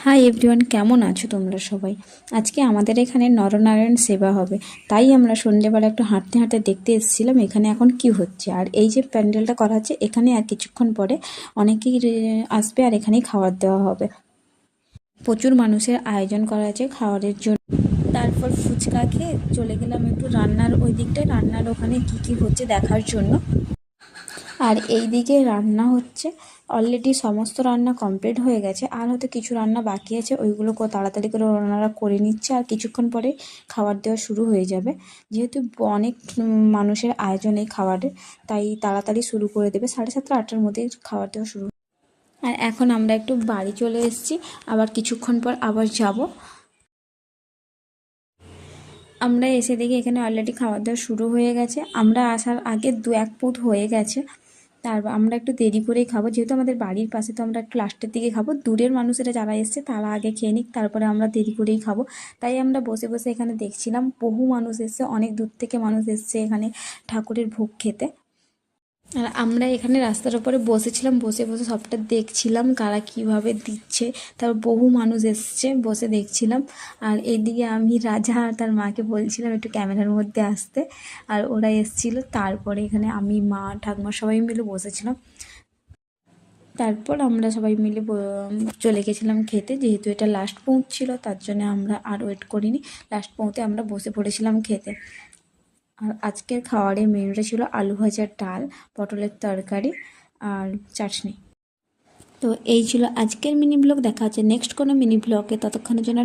Hi everyone, কেমন আছো তোমরা সবাই? আজকে আমাদের এখানে নরনারায়ণ সেবা হবে, তাই আমরা সন্ধ্যেবেলা একটু হাঁটতে হাঁটতে দেখতে এসেছিলাম এখানে এখন কি হচ্ছে। আর এই যে প্যান্ডেলটা করা হচ্ছে, এখানে আর কিছুক্ষণ পরে অনেকেই আসবে আর এখানেই খাবার দেওয়া হবে। প্রচুর মানুষের আয়োজন করা আছে খাবারের জন্য। তারপর ফুচকা খেয়ে চলে গেলাম একটু রান্নার ওই দিকটায়, রান্নার ওখানে কি কি হচ্ছে দেখার জন্য। আর এই দিকে রান্না হচ্ছে, অলরেডি সমস্ত রান্না কমপ্লিট হয়ে গেছে, আর হয়তো কিছু রান্না বাকি আছে, ওইগুলো তাড়াতাড়ি করে ওনারা করে নিচ্ছে। আর কিছুক্ষণ পরে খাবার দেওয়া শুরু হয়ে যাবে, যেহেতু অনেক মানুষের আয়োজন এই খাবারের, তাই তাড়াতাড়ি শুরু করে দেবে। 7:30 8টার মধ্যে খাবার দেওয়া শুরু। আর এখন আমরা একটু বাড়ি চলে এসেছি, আবার কিছুক্ষণ পর আবার যাব। আমরা এসে দেখি এখানে অলরেডি খাবার দাওয়া শুরু হয়ে গেছে। আমরা আসার আগে 2-1 পুত হয়ে গেছে। তারপর আমরা একটু দেরি করেই খাবো, যেহেতু আমাদের বাড়ির পাশে, তো আমরা একটু লাস্টের দিকে খাবো। দূরের মানুষেরা যারা এসছে তারা আগে খেয়ে নিক, তারপরে আমরা দেরি করেই খাবো। তাই আমরা বসে বসে এখানে দেখছিলাম, বহু মানুষ এসছে, অনেক দূর থেকে মানুষ এসছে এখানে ঠাকুরের ভোগ খেতে। আর আমরা এখানে রাস্তার উপরে বসেছিলাম, বসে বসে সবটা দেখছিলাম কারা কিভাবে দিচ্ছে। তারপর বহু মানুষ এসছে, বসে দেখছিলাম। আর এইদিকে আমি রাজা আর তার মাকে বলছিলাম একটু ক্যামেরার মধ্যে আসতে, আর ওরা এসছিল। তারপরে এখানে আমি, মা, ঠাকুমা সবাই মিলে বসেছিলাম। তারপর আমরা সবাই মিলে চলে গেছিলাম খেতে, যেহেতু এটা লাস্ট পৌঁছ ছিল, তার জন্য আমরা আর ওয়েট করিনি। লাস্ট পৌঁতে আমরা বসে পড়েছিলাম খেতে। আর আজকের খাবারের মেনুটা ছিল আলু ভাজা, ডাল, পটলের তরকারি আর চাটনি। তো এই ছিল আজকের মিনি ব্লগ। দেখা হচ্ছে নেক্সট কোনো মিনি ব্লগে, ততক্ষণের জন্য